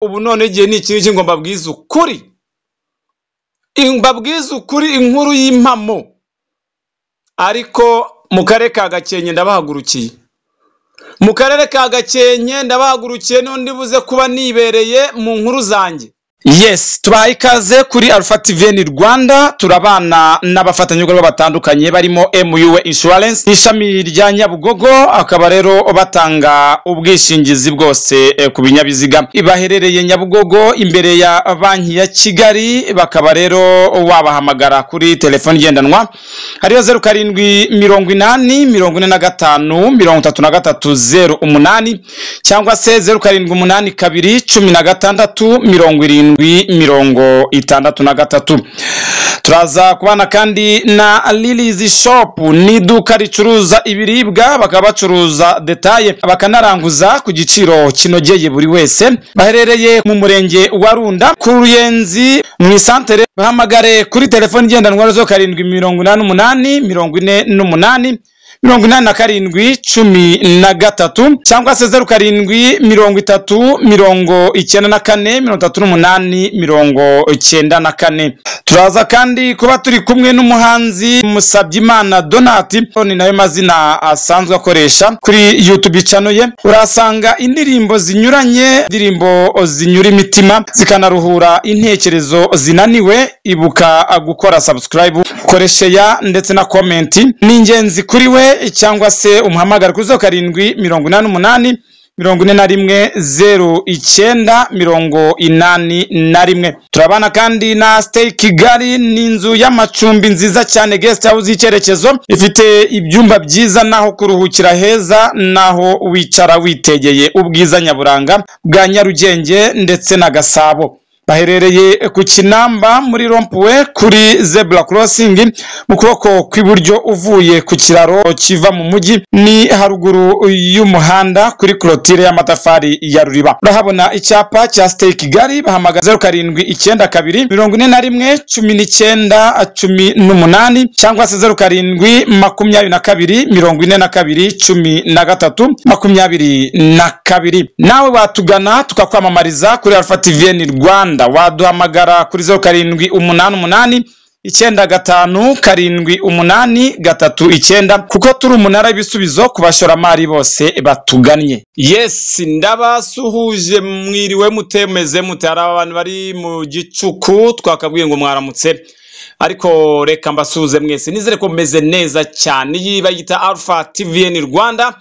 ubu none igihe ni iki ngo mbabwize ukuri. Mbabwize ukuri inkuru y'impamo. Ariko mu karere ka Gakenke ndabahagurukiye. Mu karere ka Gakenke ndabahagurukiye n'undi buze kuba nibereye mu nkuru zanjye. Yes, tubahaye ikaze kuri Alpha TVN Rwanda. Turabana n'abafatanyabikorwa batandukanye barimo MUA Insurance, ishami rya Nyabugogo, akaba rero batanga ubwishingizi bwose ku binyabiziga. Ibaherereye Nyabugogo imbere ya banki ya Kigali, bakaba rero wabahamagara kuri telefone igendanwa hariyo 0788453308 cyangwa se 0782167063. Turaza kubana kandi na Lilies Shop, ni iduka ricuruza ibiribwa, bakaba bacuruza detaye bakanaranguza ku giciro kinogeye buri wese. Baherereye mu murenge wa Runda ku Ruyenzi mu isantere. Bahamagare kuri telefone igendanwa 0788488713 cyangwa se 0730909438. Turaza kandi kuba turi kumwe n'umuhanzi Musabyimana Donati, ni nayo mazina asanzwe akoresha kuri YouTube channel ye. Urasanga indirimbo zinyuranye, indirimbo zinyura imitima zikanaruhura intekerezo zinaniwe. Ibuka gukora subscribe, koresheya ndetse na comment. Ni ingenzi kuri we, cyangwa se umuhamagara kuri 0788410981. Turabana kandi na Stay Kigali, ni inzu y'amacumbi nziza cyane, guest house y'icyerekezo, ifite ibyumba byiza naho kuruhukira heza, naho wicara witegeye ubwiza nyaburanga bwa Nyarugenge ndetse na Gasabo. Baherereye ku Kinamba muri Rompwe kuri Zebra Crossing, mu kuboko kw'iburyo uvuye ku kiraro kiva mu mujyi, ni haruguru y'umuhanda kuri clôture y'amatafari ya Ruriba. Urahabona icyapa cya Stay Kigali. Bahamagaza 0792191918 cyangwa se 0722421322. Nawe batugana tukakwamamariza kuri Alpha TVN Rwanda. Waduhamagara kuri 0788957839 kuko turi umunara w'ibisubizo ku bashoramari bose batugannye. Yes, ndabasuhuje, mwiriwe mutemeze mutara abantu bari mu gicuku, twakabwiye ngo mwaramutse, ariko reka mbasuhuze mwese, nizere ko meze neza cyane. Iyi bayita Alpha TVN Rwanda,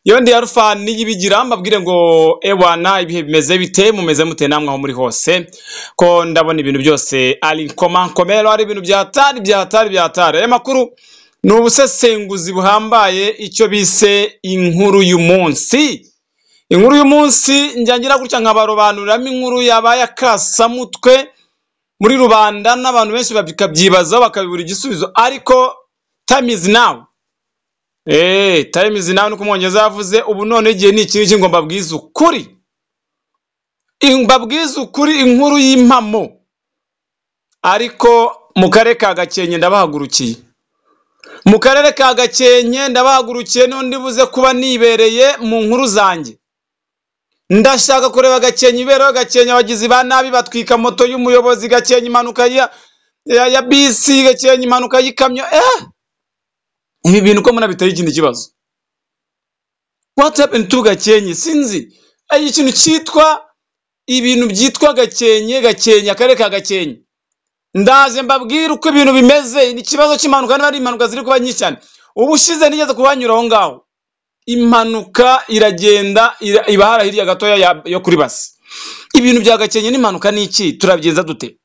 yondi Alpha niyibigira, mbabwire ngo ewana ibihe bimeze bite, mumeze mute namwe aho muri hose, ko ndabona ibintu byose ari komero, ari ibintu byahatari. Aya makuru ni ubusesenguzi buhambaye, icyo bise inkuru y'umunsi. Inkuru y'umunsi njyangira gutya nkabarobanuramo inkuru yabaye akasamutwe muri rubanda, n'abantu benshi babikabyibazaho bakabibura igisubizo, ariko time is now. Time is now nuko Umwongereza yavuze. Ubu none igihe ni iki ngo mbabwize ukuri. Mbabwize ukuri inkuru y'impamo. Ariko mu karere ka Gakenke ndabahagurukiye. Mu karere ka Gakenke ndabahagurukiye n'undi buze kuba nibereye mu nkuru zanjye. Ndashaka kureba Gakenke ibereho. Gakenke abagizi ba nabi batwika moto y'umuyobozi, Gakenke impanuka ya bisi, Gakenke impanuka y'ikamyo. Ibi bintu ko muna bitari ikindi kibazo. What happened to Gakenke? Sinzi. Ayi kintu cyitwa ibintu byitwa Gakenke, akarere ka Gakenke. Ndaje mbabwira uko ibintu bimeze. Ni kibazo cy'impanuka, n'abari impanuka ziri kuba nyinshi cyane. Ubushize nigeze kubanyura aho ngaho. Impanuka iragenda ibahara hirya gatoya yo kuri basi. Ibintu bya Gakenke n'impanuka ni iki? Turabyenza dute?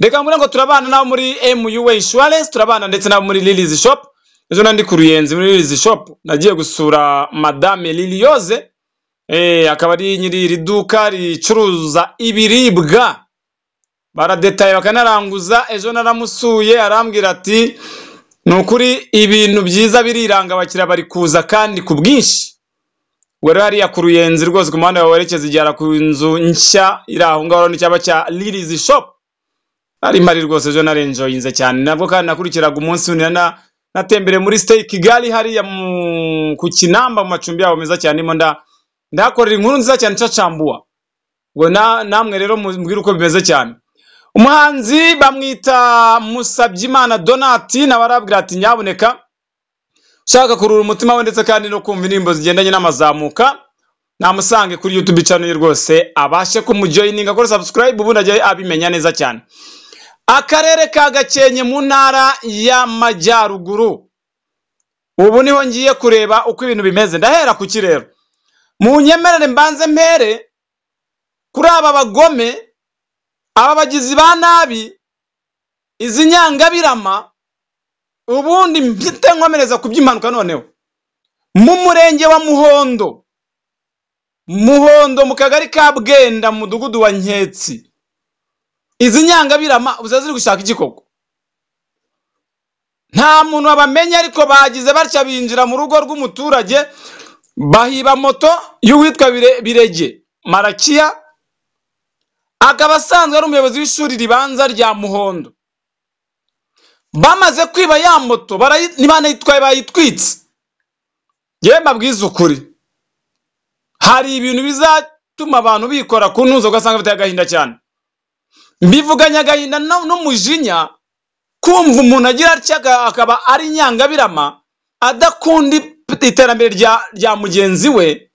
Reka mbure ngo turabana naho muri MUA Insurance, turabana ndetse naho muri Lilies Shop. Ejo nandi ku Ruyenzi muri Lilies Shop, nagiye gusura Madame Lilioze, akaba ari nyiri iri duka ricuruza ibiribwa, baradetaye bakanaranguza. Ejo naramusuye arambwira ati nukuri ibintu byiza biriranga, abakira bari kuza kandi ku bwinshi. Wari hariya ku Ruyenzi rwose ku muhanda werekeza igera ku nzu nshya iri aho ngaho, n'icyaba cya Lilies Shop. Ari mari rwose, ejo narenjoyinze cyane. Nabwo kandi nakurikiraga umunsi natembere muri Stay Kigali hariya ku Kinamba mu macumbi yabo meza cyane. Ndahakorera inkuru nziza cyane cacambuwa. ngo namwe rero mbwira uko bimeze cyane. Umuhanzi bamwita Musabyimana Donati nawe arabwira ati nyabuneka ushaka kurura umutima we ndetse kandi no kumva indirimbo zigendanye n'amazamuka namusange kuri YouTube channel rwose abashe kumujoininga kuri subscribe ubundi ajye abimenya neza cyane. Akarere ka Gakenke mu ntara y'Amajyaruguru, ubu niho ngiye kureba uko ibintu bimeze. Ndahera ku kirero, mu nyemerere mbanze mpere kuri aba bagome, aba bagizi ba nabi, izi nyangabirama, ubundi mpite nkomereza ku by'impanuka. Noneho mu murenge wa Muhondo mu kagari ka Bwenda mu mudugudu wa Nketsi, izi nyangabirama uza ziri gushaka igikoko. Nta muntu wabamenye ariko bagize batya binjira mu rugo rw'umuturage bahiba moto y'uwitwa Birege Marakiya, akaba asanzwe ari umuyobozi w'ishuri ribanza rya Muhondo. Bamaze kwiba ya moto nibanayitwaye bayitwitse. Yewe mbabwiza ukuri, hari ibintu bizatuma abantu bikora ku ntuzo ugasanga biteye agahinda cyane. Mbivuganye agahinda n'umujinya kumva umuntu agira atya akaba ari nyangabirama adakunda iterambere rya mugenzi we.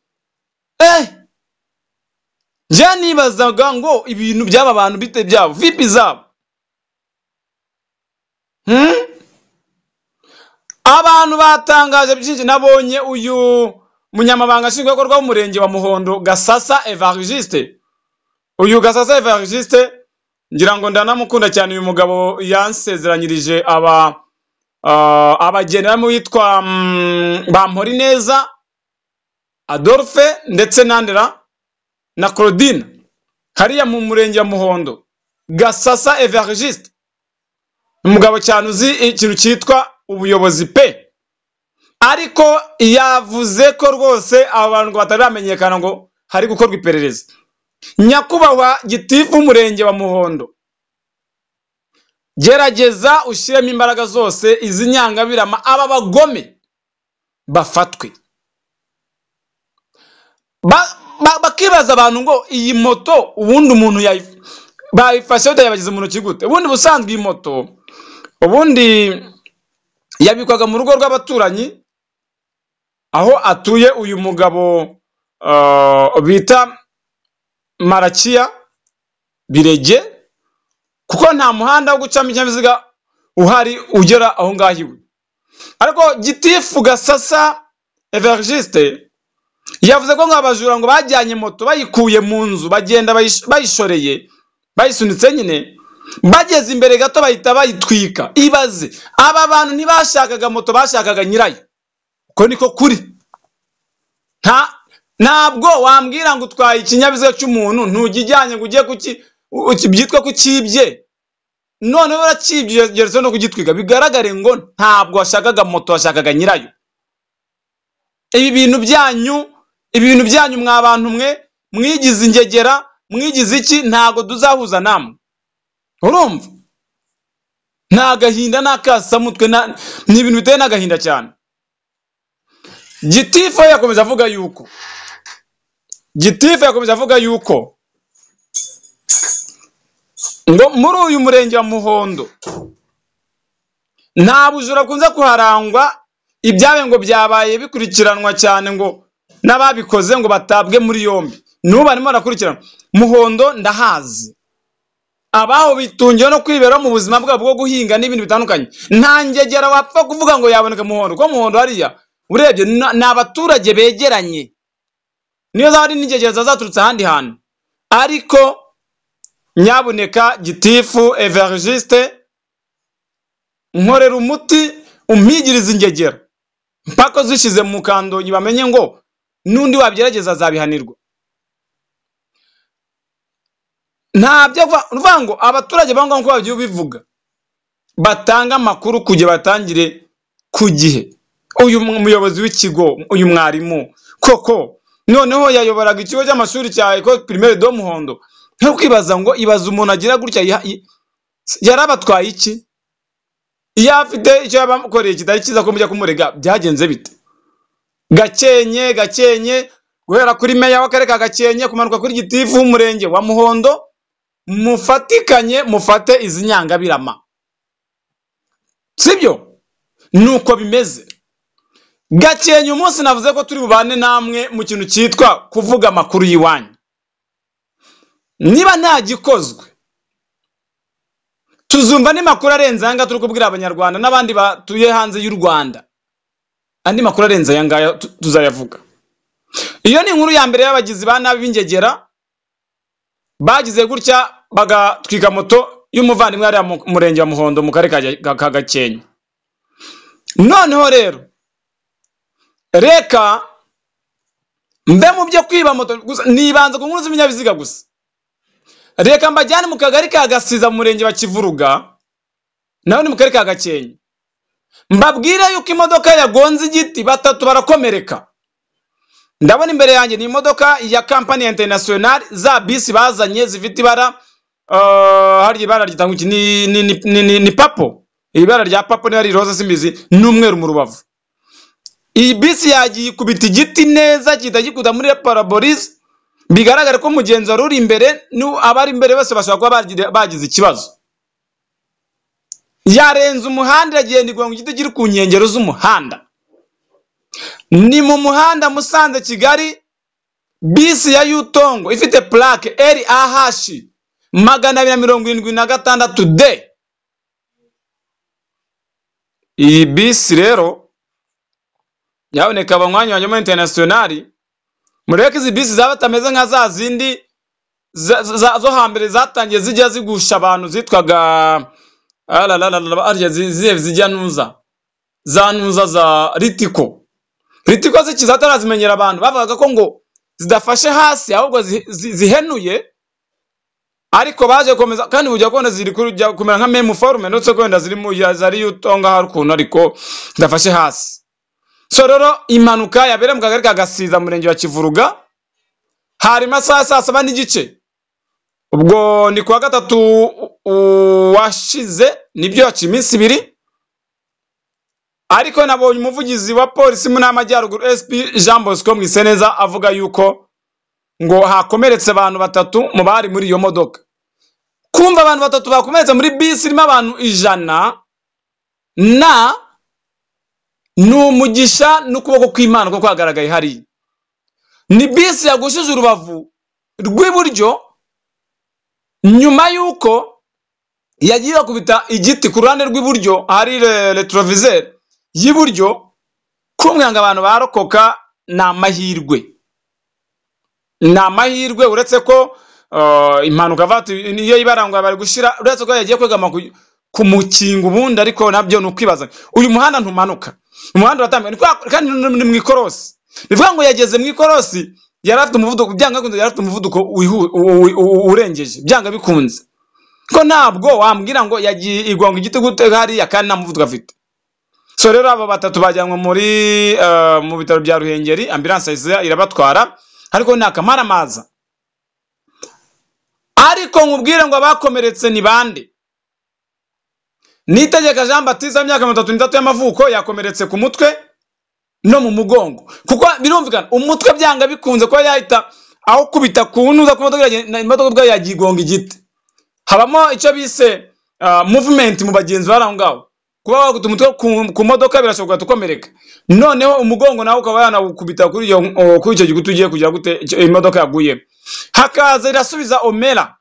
Je nibazaga ngo ibintu by'aba bantu bite byabo vipi zabo. Abantu batangaje byinshi. Nabonye uyu munyamabanga nshingwabikorwa w'umurenge wa Muhondo Gasasa Evariste. Uyu Gasasa Evariste ngira ngo ndanamukunda cyane. Uyu mugabo yansezeranyirije abageni bamwe witwa Bamporineza Adolphe ndetse nandera na Claudine hariya mu murenge wa Muhondo. Gasasa Evariste umugabo cyane uzi ikintu cyitwa ubuyobozi pe, ariko yavuze ko rwose abantu bataramenyekana ngo hari gukorwa iperereza. Nyakubahwa gitifu umurenge wa Muhondo, gerageza ushyiremo imbaraga zose izi nyangabirama aba bagome bafatwe. Bakibaza abantu ngo iyi moto ubundi umuntu bayifashe yabagize mu ntoki gute? Ubundi busanzwe iyi moto ubundi yabikwaga mu rugo rw'abaturanyi aho atuye uyu mugabo bita Marakiya Birege, kuko nta muhanda wo gucamo ikinyabiziga uhari ugera aho ngaho iwe. Ariko gitifu Gasasa Evariste yavuze ko nk'abajura ngo bajyanye moto bayikuye mu nzu bagenda bayishoreye bayisunitse nyine, bageze imbere gato bahita bayitwika. Ibaze, aba bantu ntibashakaga moto, bashakaga nyirayo. Uko niko kuri. Ntabwo wambwira ngo utwaye ikinyabiziga cy'umuntu ntugijyanye ngo ugiye byitwa ko ukibye, none barakibye geretse no kugitwika, bigaragare ngo ntabwo washakaga moto, washakaga nyirayo. Ibi bintu byanyu mwa bantu mwe mwigize ingegera, mwigize iki, ntago tuzahuza namwe. Urumva nta gahinda n'akasamutwe, ni ibintu biteye n'agahinda cyane. Gitifu yakomeje avuga yuko ngo muri uyu murenge wa Muhondo nta bujura kunze kuharangwa. Ibyawe ngo byabaye bikurikiranwa cyane ngo n'ababikoze ngo batabwe muri yombi. Nubu barimo barakurikirana. Muhondo ndahazi, abaho bitungiye no kwibera mu buzima bwabo bwo guhinga n'ibintu bitandukanye. Nta ngegera wapfa kuvuga ngo yaboneka Muhondo, ko Muhondo hariya urebye ni abaturage begeranye, niyo zari n'ingegera zazaturutse ahandi hantu. Ariko nyabuneka gitifu Evariste, nkorera umuti umpigiriza ingegera mpaka zishize mu kando bamenye ngo n'undi wabyerageza azabihanirwa. Ntabyo uvuga ngo abaturage bangwa ngo bagiye bivuga, batanga amakuru kujye batangire ku gihe. Uyu muyobozi w'ikigo, uyu mwarimu koko noneho yayoboraga ikigo cy'amashuri cya Ecole Primaire de Muhondo, nko kwibaza ngo ibaza umuntu agira gutya yarabatwaye iki? Iyo afite icyo yabakoreye kitari cyiza ko mujya kumurega, byagenze bite? Gakenke guhera kuri meya w'akarere ka Gakenke kumanuka kuri gitifu w'umurenge wa Muhondo, mufatikanye mufate izi nyangabirama. Sibyo? Nuko bimeze. Gakenke umunsi navuze ko turi bubane namwe mu kintu cyitwa kuvuga amakuru yiwanyu. Niba nta gikozwe, tuzumva ni makuru arenze anga turi kubwira abanyarwanda n'abandi batuye hanze y'u Rwanda. Andi makuru arenze aya tuzayavuga. Iyo ni inkuru ya mbere y'abagizi ba nabi b'ingegera bagize gutya bagatwika moto y'umuvandimwe ari mu murenge wa Muhondo mu karere ka Gakenke. Noneho rero reka mbe mu byo kwiba moto gusa, nibanze ku nkuru z'ibinyabiziga gusa. Reka mbajyane mu kagari ka Gasiza mu murenge wa Kivuruga, naho ni mu karere ka Gakenke. Mbabwire yuko imodoka yagonze igiti, batatu barakomereka. Ndabona imbere yanjye ni imodoka ya Company International za bisi bazanye zifite ibara hari ibara ryitanga iki ni papo. Ibara rya papo ni roza simbizi n'umweru mu rubavu. Iyi bisi yagiye kubita igiti neza kitagikuda muri parabolis, bigaragara ko mugenzi wari uri imbere abari imbere bose bashobora kuba bagize ikibazo. Yarenze umuhanda agenda igwa mu giti kiri ku nkengero z'umuhanda. Ni mu muhanda Musanze Kigali, bisi ya Yutongo ifite plaque RAH 276D. Iyi bisi rero yaboneka abanywanyi wa International, mureke izi bisi zabatameze nka za zindi zo hambere zatangiye zijya zigusha abantu zitwaga arya zijya nuza za nuza za Ritiko. Ritiko zikiza tarazimenyera abantu bavuga ko ngo zidafashe hasi ahubwo zihenuye, ariko baje komeza kandi bujya kone ziri kujya kumera nka meme forme ndetse kwenda ziri mu yazari Yutonga harukuntu ariko zidafashe hasi. So rero impanuka yabere mu kagari ka Gasiza murenge wa Kivuruga hari masaha saa 7 n'igice. Ubwo ni kwa gatatu washize, nibyo yaci iminsi 2. Ariko nabonye umuvugizi wa polisi mu n'amajyaruguru SP Jean Bosco Mwiseneza avuga yuko ngo hakomeretse abantu 3 mu bari muri iyo modoka. Kumva abantu 3 bakomeretse muri bisi irimo abantu 100 na n'umugisha n'ukuboko kw'Imana ko kwagaragaye hari. Ni bisi yagushije urubavu rw'iburyo nyuma yuko yagiye kubita igiti ku ruhande rw'iburyo hari retroviseur y'iburyo. Kumwanga abantu barokoka na mahirwe uretse ko impanuka vati niyo ibarangwa bari gushira, uretse ko yagiye kwegama ku mukingo ubundi, ariko nabyo nukwibaza uyu muhanda ntumanuka. Umuhanda watamye kandi ni mu ikorosi, bivuga ngo yageze mu ikorosi yarafite umuvuduko byanga kunze, yarafite umuvuduko urengeje byanga bikunze ko ntabwo wambwira ngo yagiye igwanga igiti gutega hari yakandi na muvuduko afite. So rero abo 3 bajyanwe muri mu bitaro bya Ruhengeri, ambulance irabatwara ariko nakamara maza. Ariko nkubwire ngo abakomeretse ni bande? Nitegeka Jean Baptiste imyaka 33 y'amavuko yakomeretse ku mutwe no mu mugongo, kuko birumvikana umutwe byanga bikunze ko yahita aho kubita kunuza ku modoka bwa yagigonga igiti. Habamo icyo bise movement mu bagenzi baraho ngaho, kuba waguta umutwe ku modoka birashoboka tukomereka, noneho umugongo nawo ukaba yanakubita kuri icyo gikutu ugiye kugira gute imodoka yaguye. Hakaza irasubiza Omera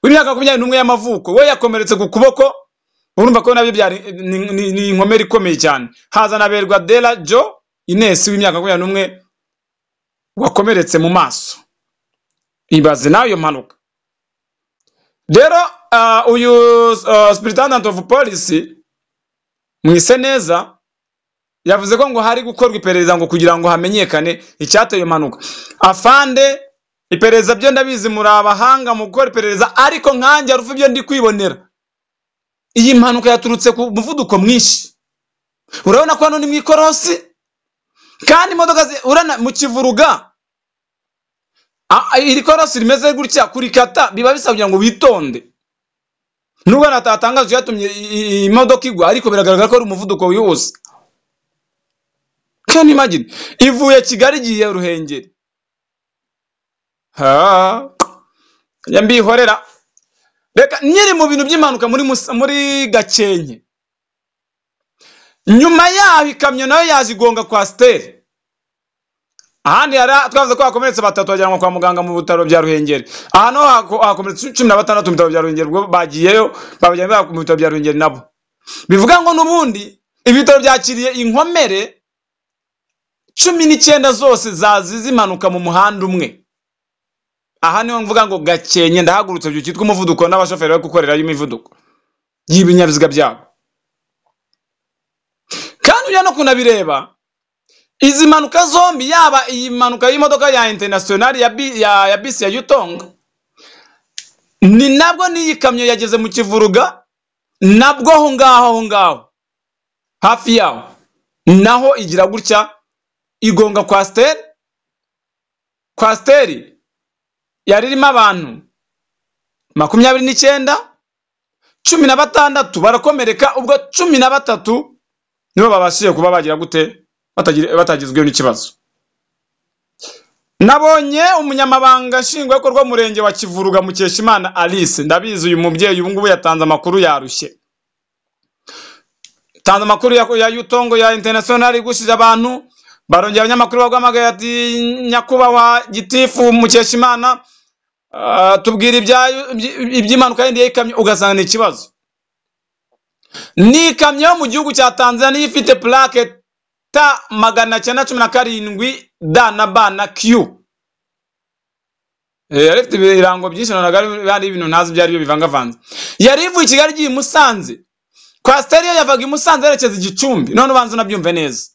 w'imyaka 21 y'amavuko, we yakomeretse ku kuboko. Urumva ko nabyo byari ni inkomere ikomeye cyane. Haza naberwa Dela Jo Ines w'imyaka 21 wakomeretse mu maso. Ibaze nayo iyo mpanuka. Rero uyu Superintendent of Police Mwiseneza yavuze ko ngo hari gukorwa iperereza ngo kugira ngo hamenyekane icyateye iyo mpanuka. Afande, iperereza byo ndabizi muri abahanga mu gukora iperereza, ariko nkanjye arufu ibyo ndi kwibonera. Iyi mpanuka yaturutse ku muvuduko mwinshi. Urabona ko hano ni mu ikorosi kandi imodoka urana mu Kivuruga iri korosi rimeze gutya kurikata biba bisabye ngo witonde. Nubwo natatangaje yatumye imodoka igwa, ariko biragaragara ko ari umuvuduko wihuse. Can you imagine? Ivuye Kigali giye Ruhengeri. mbihorera. Reka nyiri mu bintu by'impanuka muri Gakenke, nyuma yaho ikamyo nayo yazigonga Kwasiteri. Ahandi twavuze ko hakomeretse 3 bajyanwa kwa muganga mu bitaro bya Ruhengeri. Aha no hakomeretse 16 mu bitaro bya Ruhengeri, ubwo bagiyeyo babajyana mu bitaro bya Ruhengeri nabo. Bivuga ngo nubundi ibitaro byakiriye inkomere 19 zose zazize impanuka mu muhanda umwe. Aha niho mvuga ngo Gakenke ndahagurutse byo cyitwa umuvuduko n'abashoferi bari gukorera y'imivuduko y'ibinyabiziga byabo. Kandi uya no kunabireba izi manuka zombi, yaba iyi manuka y'imodoka ya international ya bisi ya Yutonga, ni nabwo n'iyi kamyo yageze mu Kivuruga, nabwo aho ngaho hafi yaho naho igira gutya igonga Kwasiteri. Kwasiteri yari irimo abantu 29, 16 barakomereka, ubwo 13 nibo babashije kuba bagira gute batagizweho n'ikibazo. Nabonye umunyamabanga nshingwabikorwa w'umurenge wa Kivuruga Mukeshimana Alice, ndabizi uyu mubyeyi ubu ngubu yatanze amakuru yarushye. Tanze amakuru ya Yutongo ya international gushije abantu, barongera abanyamakuru bagwamagaye ati nyakubahwa gitifu Mukeshimana, tubwira iby'impanuka yindi y'ikamyo, ugasanga ni ikibazo. Ni ikamyo mu gihugu cya Tanzania ifite plaque ta 917 D na B na Q. Yari ifite ibirango byinshi n'abandi ibintu ntazi byari byo bivangavanze. Yari ivuye Kigali giye Musanze. Kwasiteri yavaga i Musanze yerekeza Igicumbi. None ubanza unabyumve neza.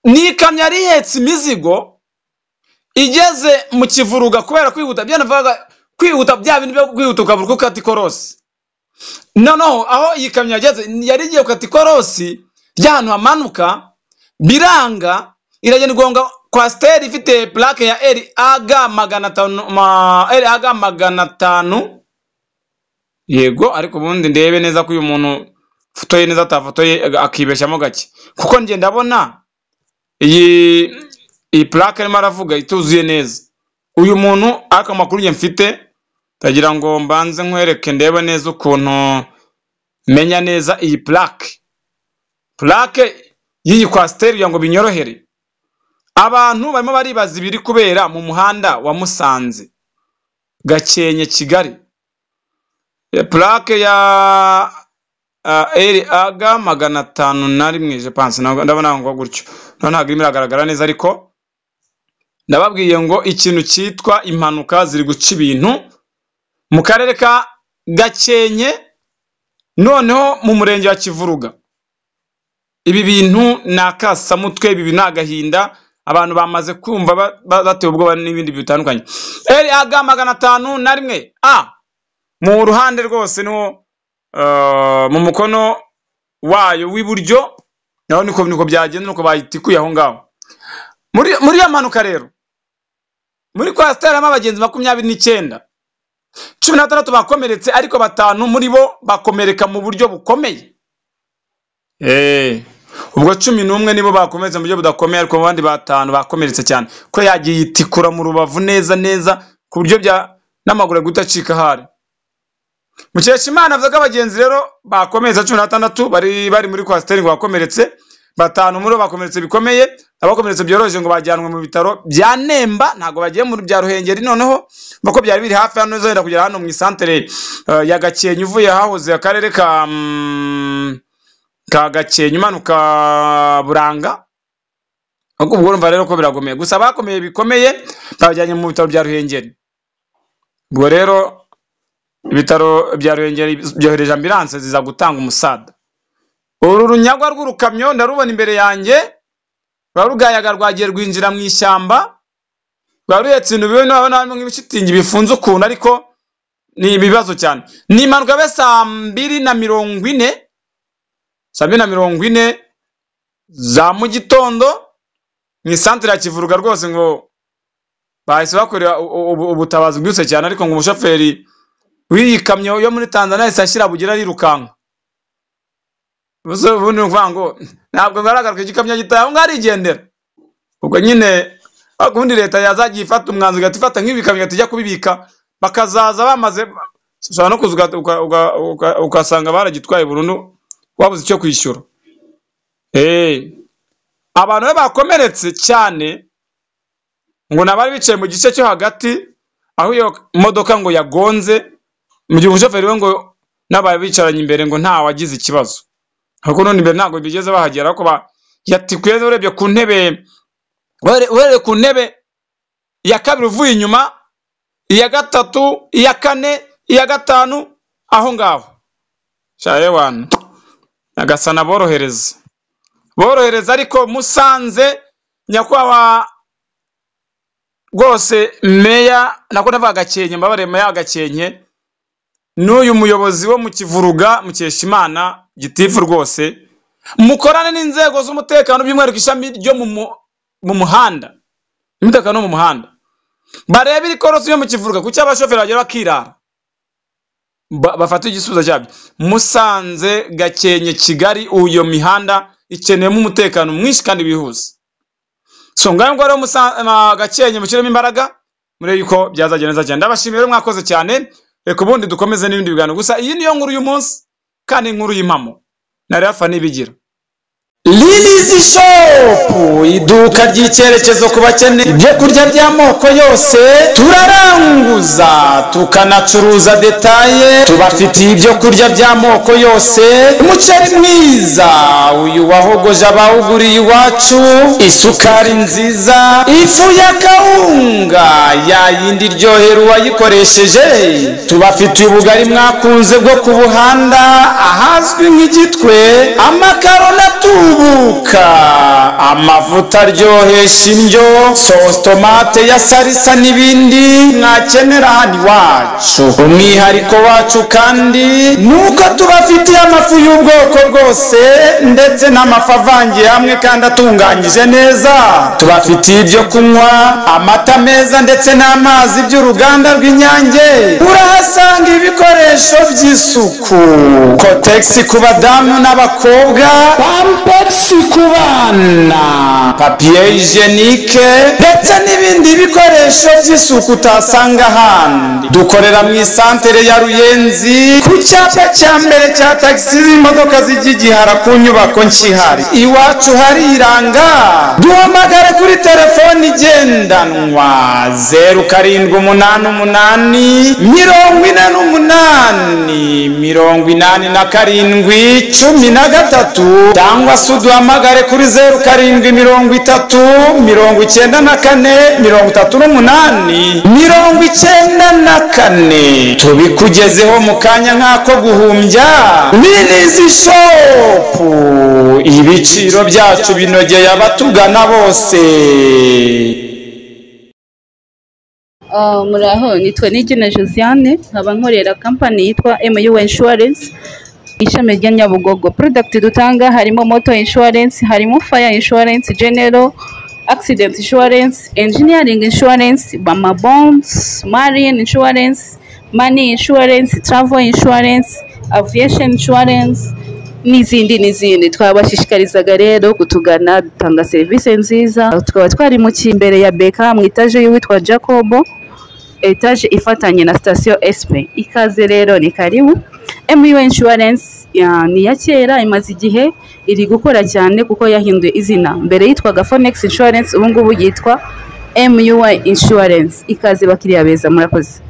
Ni ikamyo yari ihetse imizigo igeze mu Kivuruga kubera kwihuta, byanavuga kwihuta bya bintu byo kwihuta ukavuga ko kati korosi. Noneho aho iyi kamyo yageze yari igiye kati korosi ry'ahantu hamanuka, biranga iragenda igonga Kwasiteri ifite plaque ya LAG 500. Yego, ariko ubundi ndebe neza ko uyu muntu fotoye neza atafotoye akibeshyamo gake, kuko nge ndabona iyi plaque arimo aravuga ituzuye neza. Uyu muntu ariko amakuru nge mfite tagira ngo mbanze nkwereke ndebe neza ukuntu menya neza iyi plaque y'iyi Kwasiteri ngo binyorohere. Abantu barimo baribaza ibiri kubera mu muhanda wa Musanze Gakenke Kigali. Plaque ya LAG 501 je pense, ndabona ngo gutyo ntabwo irimo iragaragara neza, ariko ndababwiye ngo ikintu cyitwa impanuka ziri guca ibintu mu karere ka Gakenke, noneho mu murenge wa Kivuruga. Ibi bintu nakasamutwe, ibi nagahinda, abantu bamaze kumva batewe ubwoba n'ibindi bitandukanye. LAG 501 mu ruhande rwose niho mu mukono wayo w'iburyo, naho niko byagenda, nuko bayitikuye aho ngaho. Muri ya manuka rero muri Kwasiteri harimo abagenzi 29, 16 bakomeretse, ariko 5 muri bo bakomereka mu buryo bukomeye. Ubwo 11 nibo bakomeretse mu buryo budakomeye, ariko abandi 5 bakomeretse cyane ko yagiye itikura mu rubavu neza ku buryo bya n'amaguru gutacika hari. Mukeshimana avuga abagenzi rero bakomeretse 16 bari muri Kwasiteri ngo bakomeretse, 5 muri bo bakomeretse bikomeye, abakomeretse byoroje ngo bajyanwe mu bitaro bya Nemba, ntago bagiye mu bya Ruhengeri. Noneho bako byari biri hafi hano zenda kugera hano mu isantere ya Gakenke uvuye hahoze akarere ka Gakenke umanuka Buranga. Ubwo urumva rero ko biragomeye, gusa bakomeye bikomeye babajyanye mu bitaro bya Ruhengeri. Ubwo rero ibitaro bya Ruhengeri byohereje ambulance ziza gutanga umusada. Uru runyagwa rw'urukamyo ndarubona imbere yanjye, barugayaga rwagiye rwinjira mu ishyamba, rwaruhetse ibintu bibe nabona nk'ibishitingi bifunze ukuntu, ariko ni ibibazo cyane. Ni impanuka be 2:40 za mu gitondo mu isantere ya Kivuruga rwose, ngo bahise bakorera ubutabazi bwose cyane, ariko ngo umushoferi w'iyi kamyo yo muri Tanzania isashira bugira rirukanka. Ubundi ngo ntabwo ngaragara ko igikamyo gitaye ngo arigendera. Ubwo nyine akundi leta yazagiye ifata umwanzuro gatifata nk'ibikamyo tujya kubibika bakazaza bamaze ushobora no kuzuga ukasanga baragitwaye burundu wabuze icyo kwishyura. Abantu bakomeretse cyane ngo nabari bicaye mu gice cyo hagati aho iyo modoka ngo yagonze mu gihe umushoferi we ngo nabaye bicaranye imbere ngo nta wagize ikibazo. Ariko none imbere ntabwo bigeze bahagera ko yatikweze urebye ku ntebe ku ntebe ya kabiri uvuye inyuma, iya gatatu, iya kane, iya gatanu aho ngaho. Shaye wana nagasana borohereza ariko Musanze nyakwawa rwose meya nako navuga Gakenke mbabare meya Gakenke n'uyu muyobozi wo mu Kivuruga Mukeshimana Gitifu rwose mukorane n'inzego z'umutekano by'umwihariko ishami ryo mu muhanda umutekano mu muhanda barebe ikorosi yo mu Kivuruga kuki abashoferi bagera bakirara bafata igisubizo cyabyo. Musanze Gakenke Kigali uyo mihanda ikeneyemo umutekano mwinshi kandi bihuse. So ngaho ngo rero Gakenke mushyiremo imbaraga muri yuko byazagenda neza cyane. Ndabashimira mwakoze cyane. Reka ubundi dukomeze n'ibindi biganiro gusa iyi niyo nkuru uyu munsi kandi inkuru y'impamo na Rafa nibigira. Lilizi Shop iduka ry'icyerekezo ku bakene ibyo kurya by'amoko yose turaranguza tukanacuruza detaye tubafitiye ibyo kurya by'amoko yose umuceri mwiza uyu wahogoje abawuguriye iwacu isukari nziza ifu ya kawunga yayindi ryohera uwayikoresheje tubafitiye ubugari mwakunze bwo ku buhanda ahazwi nk'igitwe amakaro natubuka amavuta aryohesha indyo sauce tomate ya salisa n'ibindi mwakenera hano iwacu. Umwihariko wacu kandi nuko tubafitiye amafu y'ubwoko bwose ndetse n'amafu avangiye hamwe kandi atunganyije neza. Tubafitiye ibyo kunywa amata meza ndetse n'amazi by'uruganda rw'Inyange. Urahasanga ibikoresho by'isuku Kotex ku badamu n'abakobwa, Pampers ku bana, papier hygienique ndetse n'ibindi bikoresho by'isuku utasanga ahandi. Dukorera mu isantere ya Ruyenzi ku cyapa cya mbere cya taxi z'imodoka z'igihara ku nyubako nshihari. Iwacu hariranga. Duhamagare kuri telefoni igendanwa 0788 48 cyangwa se uduhamagare kuri 0730943894 tubikugezeho mu kanya nk'ako guhumbya. Lilizi Shop ibiciro byacu binogeye abatugana bose. Muraho, nitwa Nigena Josiane nkaba nkorera company yitwa MU Insurance ishami rya Nyabugogo. Product dutanga harimo motor insurance, harimo fire insurance, general accident insurance, engineering insurance, bama bonds, marine insurance, money insurance, travel insurance, aviation insurance n'izindi. Twabashishikarizaga rero kutugana dutanga service nziza. Tukaba twari mu imbere ya Beka mu etage y'uwitwa Jacobo, etage ifatanye na station SP. Ikaze rero ni karibu. MU Insurance ni ya kera imaze igihe iri gukora cyane kuko yahinduye izina. Mbere yitwaga Phoenix Insurance, ubu ngubu yitwa MU Insurance. Ikaze bakiriya beza, murakoze.